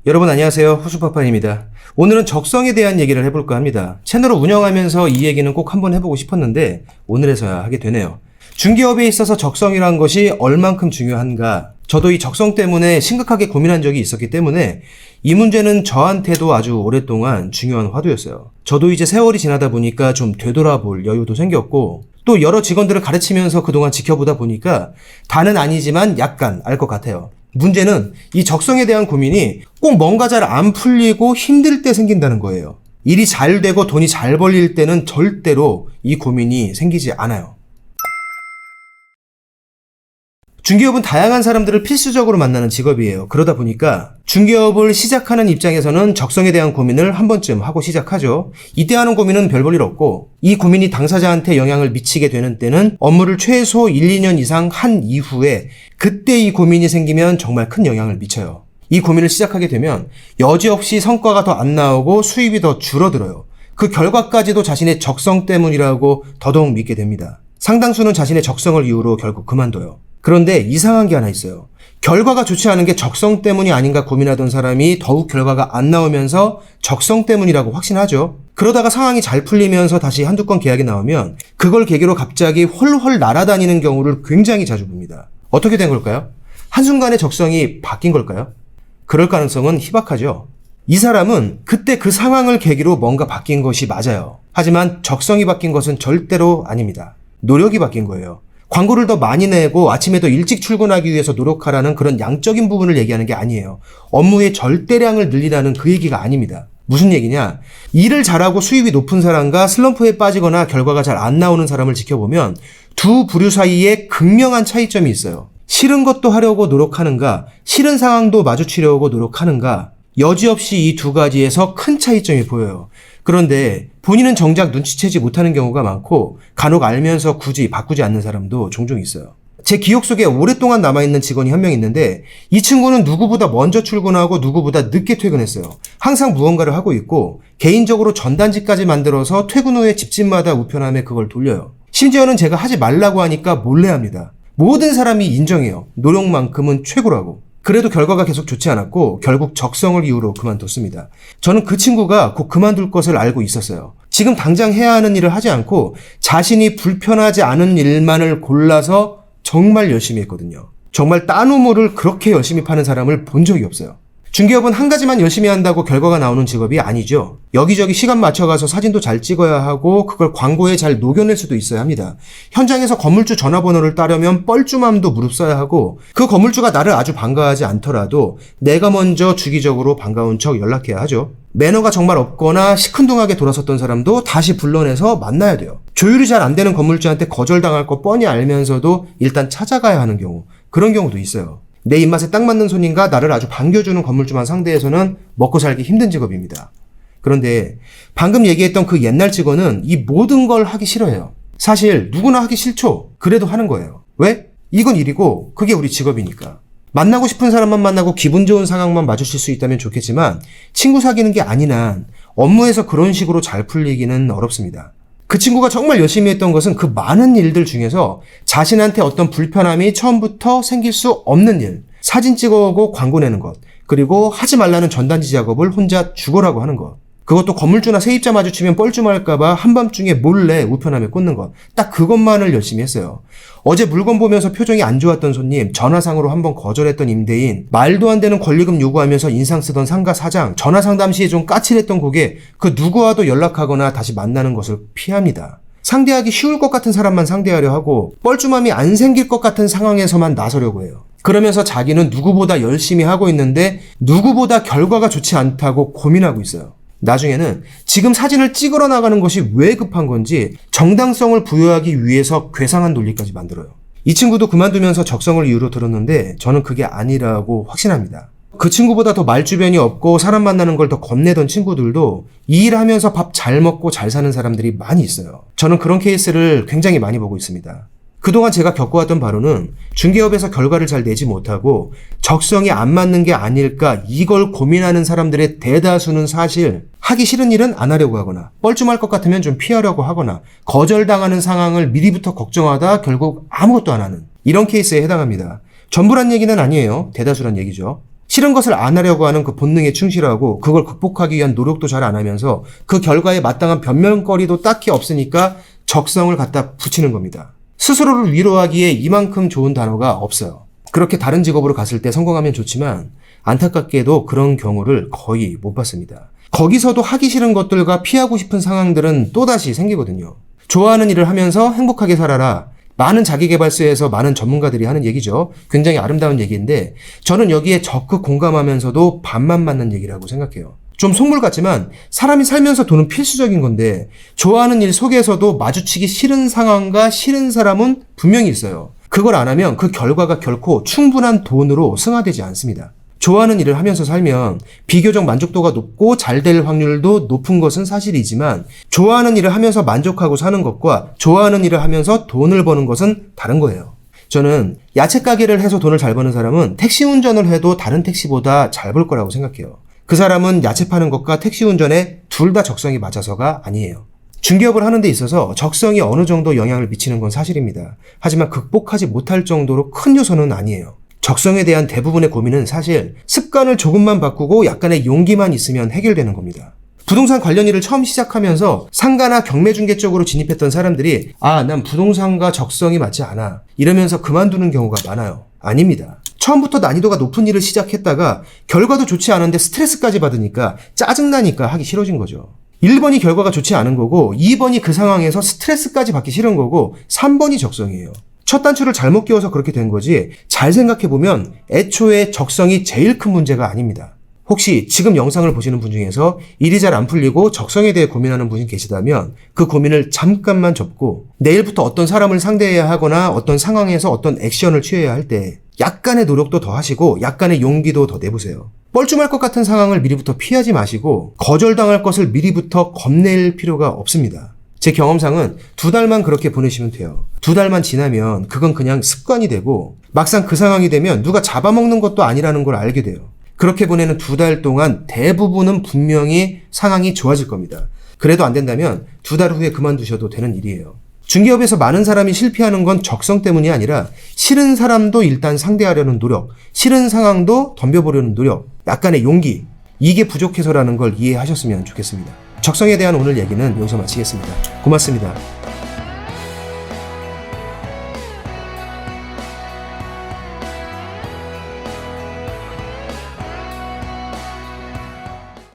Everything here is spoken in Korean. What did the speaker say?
여러분 안녕하세요. 호수파파입니다. 오늘은 적성에 대한 얘기를 해볼까 합니다. 채널을 운영하면서 이 얘기는 꼭 한번 해보고 싶었는데 오늘에서야 하게 되네요. 중개업에 있어서 적성이란 것이 얼만큼 중요한가? 저도 이 적성 때문에 심각하게 고민한 적이 있었기 때문에 이 문제는 저한테도 아주 오랫동안 중요한 화두였어요. 저도 이제 세월이 지나다 보니까 좀 되돌아볼 여유도 생겼고 또 여러 직원들을 가르치면서 그동안 지켜보다 보니까 다는 아니지만 약간 알 것 같아요. 문제는 이 적성에 대한 고민이 꼭 뭔가 잘 안 풀리고 힘들 때 생긴다는 거예요. 일이 잘 되고 돈이 잘 벌릴 때는 절대로 이 고민이 생기지 않아요. 중개업은 다양한 사람들을 필수적으로 만나는 직업이에요. 그러다 보니까 중개업을 시작하는 입장에서는 적성에 대한 고민을 한 번쯤 하고 시작하죠. 이때 하는 고민은 별 볼 일 없고 이 고민이 당사자한테 영향을 미치게 되는 때는 업무를 최소 1, 2년 이상 한 이후에 그때 이 고민이 생기면 정말 큰 영향을 미쳐요. 이 고민을 시작하게 되면 여지없이 성과가 더 안 나오고 수입이 더 줄어들어요. 그 결과까지도 자신의 적성 때문이라고 더더욱 믿게 됩니다. 상당수는 자신의 적성을 이유로 결국 그만둬요. 그런데 이상한 게 하나 있어요. 결과가 좋지 않은 게 적성 때문이 아닌가 고민하던 사람이 더욱 결과가 안 나오면서 적성 때문이라고 확신하죠. 그러다가 상황이 잘 풀리면서 다시 한두 건 계약이 나오면 그걸 계기로 갑자기 헐헐 날아다니는 경우를 굉장히 자주 봅니다. 어떻게 된 걸까요? 한순간에 적성이 바뀐 걸까요? 그럴 가능성은 희박하죠. 이 사람은 그때 그 상황을 계기로 뭔가 바뀐 것이 맞아요. 하지만 적성이 바뀐 것은 절대로 아닙니다. 노력이 바뀐 거예요. 광고를 더 많이 내고 아침에 더 일찍 출근하기 위해서 노력하라는 그런 양적인 부분을 얘기하는 게 아니에요. 업무의 절대량을 늘리라는 그 얘기가 아닙니다. 무슨 얘기냐? 일을 잘하고 수입이 높은 사람과 슬럼프에 빠지거나 결과가 잘 안 나오는 사람을 지켜보면 두 부류 사이에 극명한 차이점이 있어요. 싫은 것도 하려고 노력하는가, 싫은 상황도 마주치려고 노력하는가, 여지없이 이 두 가지에서 큰 차이점이 보여요. 그런데 본인은 정작 눈치채지 못하는 경우가 많고 간혹 알면서 굳이 바꾸지 않는 사람도 종종 있어요. 제 기억 속에 오랫동안 남아있는 직원이 한 명 있는데 이 친구는 누구보다 먼저 출근하고 누구보다 늦게 퇴근했어요. 항상 무언가를 하고 있고 개인적으로 전단지까지 만들어서 퇴근 후에 집집마다 우편함에 그걸 돌려요. 심지어는 제가 하지 말라고 하니까 몰래 합니다. 모든 사람이 인정해요. 노력만큼은 최고라고. 그래도 결과가 계속 좋지 않았고 결국 적성을 이유로 그만뒀습니다. 저는 그 친구가 곧 그만둘 것을 알고 있었어요. 지금 당장 해야 하는 일을 하지 않고 자신이 불편하지 않은 일만을 골라서 정말 열심히 했거든요. 정말 딴 우물을 그렇게 열심히 파는 사람을 본 적이 없어요. 중개업은 한 가지만 열심히 한다고 결과가 나오는 직업이 아니죠. 여기저기 시간 맞춰가서 사진도 잘 찍어야 하고 그걸 광고에 잘 녹여낼 수도 있어야 합니다. 현장에서 건물주 전화번호를 따려면 뻘쭘함도 무릅써야 하고 그 건물주가 나를 아주 반가워하지 않더라도 내가 먼저 주기적으로 반가운 척 연락해야 하죠. 매너가 정말 없거나 시큰둥하게 돌아섰던 사람도 다시 불러내서 만나야 돼요. 조율이 잘 안 되는 건물주한테 거절당할 거 뻔히 알면서도 일단 찾아가야 하는 경우, 그런 경우도 있어요. 내 입맛에 딱 맞는 손님과 나를 아주 반겨주는 건물주만 상대해서는 먹고 살기 힘든 직업입니다. 그런데 방금 얘기했던 그 옛날 직원은 이 모든 걸 하기 싫어해요. 사실 누구나 하기 싫죠. 그래도 하는 거예요. 왜? 이건 일이고 그게 우리 직업이니까. 만나고 싶은 사람만 만나고 기분 좋은 상황만 마주칠 수 있다면 좋겠지만 친구 사귀는 게 아닌 한 업무에서 그런 식으로 잘 풀리기는 어렵습니다. 그 친구가 정말 열심히 했던 것은 그 많은 일들 중에서 자신한테 어떤 불편함이 처음부터 생길 수 없는 일, 사진 찍어오고 광고 내는 것, 그리고 하지 말라는 전단지 작업을 혼자 죽어라고 하는 것. 그것도 건물주나 세입자 마주치면 뻘쭘할까봐 한밤중에 몰래 우편함에 꽂는 것. 딱 그것만을 열심히 했어요. 어제 물건 보면서 표정이 안 좋았던 손님, 전화상으로 한번 거절했던 임대인, 말도 안 되는 권리금 요구하면서 인상 쓰던 상가 사장, 전화 상담 시에 좀 까칠했던 고객, 그 누구와도 연락하거나 다시 만나는 것을 피합니다. 상대하기 쉬울 것 같은 사람만 상대하려 하고 뻘쭘함이 안 생길 것 같은 상황에서만 나서려고 해요. 그러면서 자기는 누구보다 열심히 하고 있는데 누구보다 결과가 좋지 않다고 고민하고 있어요. 나중에는 지금 사진을 찍으러 나가는 것이 왜 급한 건지 정당성을 부여하기 위해서 괴상한 논리까지 만들어요. 이 친구도 그만두면서 적성을 이유로 들었는데 저는 그게 아니라고 확신합니다. 그 친구보다 더 말주변이 없고 사람 만나는 걸 더 겁내던 친구들도 이 일 하면서 밥 잘 먹고 잘 사는 사람들이 많이 있어요. 저는 그런 케이스를 굉장히 많이 보고 있습니다. 그동안 제가 겪어왔던 바로는 중개업에서 결과를 잘 내지 못하고 적성이 안 맞는 게 아닐까 이걸 고민하는 사람들의 대다수는 사실 하기 싫은 일은 안 하려고 하거나 뻘쭘할 것 같으면 좀 피하려고 하거나 거절당하는 상황을 미리부터 걱정하다 결국 아무것도 안 하는 이런 케이스에 해당합니다. 전부란 얘기는 아니에요. 대다수란 얘기죠. 싫은 것을 안 하려고 하는 그 본능에 충실하고 그걸 극복하기 위한 노력도 잘 안 하면서 그 결과에 마땅한 변명거리도 딱히 없으니까 적성을 갖다 붙이는 겁니다. 스스로를 위로하기에 이만큼 좋은 단어가 없어요. 그렇게 다른 직업으로 갔을 때 성공하면 좋지만 안타깝게도 그런 경우를 거의 못 봤습니다. 거기서도 하기 싫은 것들과 피하고 싶은 상황들은 또다시 생기거든요. 좋아하는 일을 하면서 행복하게 살아라. 많은 자기계발서에서 많은 전문가들이 하는 얘기죠. 굉장히 아름다운 얘기인데 저는 여기에 적극 공감하면서도 반만 맞는 얘기라고 생각해요. 좀 속물 같지만 사람이 살면서 돈은 필수적인 건데 좋아하는 일 속에서도 마주치기 싫은 상황과 싫은 사람은 분명히 있어요. 그걸 안 하면 그 결과가 결코 충분한 돈으로 승화되지 않습니다. 좋아하는 일을 하면서 살면 비교적 만족도가 높고 잘 될 확률도 높은 것은 사실이지만 좋아하는 일을 하면서 만족하고 사는 것과 좋아하는 일을 하면서 돈을 버는 것은 다른 거예요. 저는 야채 가게를 해서 돈을 잘 버는 사람은 택시 운전을 해도 다른 택시보다 잘 벌 거라고 생각해요. 그 사람은 야채 파는 것과 택시 운전에 둘 다 적성이 맞아서가 아니에요. 중개업을 하는 데 있어서 적성이 어느 정도 영향을 미치는 건 사실입니다. 하지만 극복하지 못할 정도로 큰 요소는 아니에요. 적성에 대한 대부분의 고민은 사실 습관을 조금만 바꾸고 약간의 용기만 있으면 해결되는 겁니다. 부동산 관련 일을 처음 시작하면서 상가나 경매중개 쪽으로 진입했던 사람들이 난 부동산과 적성이 맞지 않아 이러면서 그만두는 경우가 많아요. 아닙니다. 처음부터 난이도가 높은 일을 시작했다가 결과도 좋지 않은데 스트레스까지 받으니까 짜증나니까 하기 싫어진 거죠. 1번이 결과가 좋지 않은 거고 2번이 그 상황에서 스트레스까지 받기 싫은 거고 3번이 적성이에요. 첫 단추를 잘못 끼워서 그렇게 된 거지 잘 생각해보면 애초에 적성이 제일 큰 문제가 아닙니다. 혹시 지금 영상을 보시는 분 중에서 일이 잘 안 풀리고 적성에 대해 고민하는 분이 계시다면 그 고민을 잠깐만 접고 내일부터 어떤 사람을 상대해야 하거나 어떤 상황에서 어떤 액션을 취해야 할 때 약간의 노력도 더 하시고 약간의 용기도 더 내보세요. 뻘쭘할 것 같은 상황을 미리부터 피하지 마시고 거절당할 것을 미리부터 겁낼 필요가 없습니다. 제 경험상은 2달만 그렇게 보내시면 돼요. 2달만 지나면 그건 그냥 습관이 되고 막상 그 상황이 되면 누가 잡아먹는 것도 아니라는 걸 알게 돼요. 그렇게 보내는 2달 동안 대부분은 분명히 상황이 좋아질 겁니다. 그래도 안 된다면 2달 후에 그만두셔도 되는 일이에요. 중개업에서 많은 사람이 실패하는 건 적성 때문이 아니라 싫은 사람도 일단 상대하려는 노력, 싫은 상황도 덤벼보려는 노력, 약간의 용기, 이게 부족해서라는 걸 이해하셨으면 좋겠습니다. 적성에 대한 오늘 얘기는 여기서 마치겠습니다. 고맙습니다.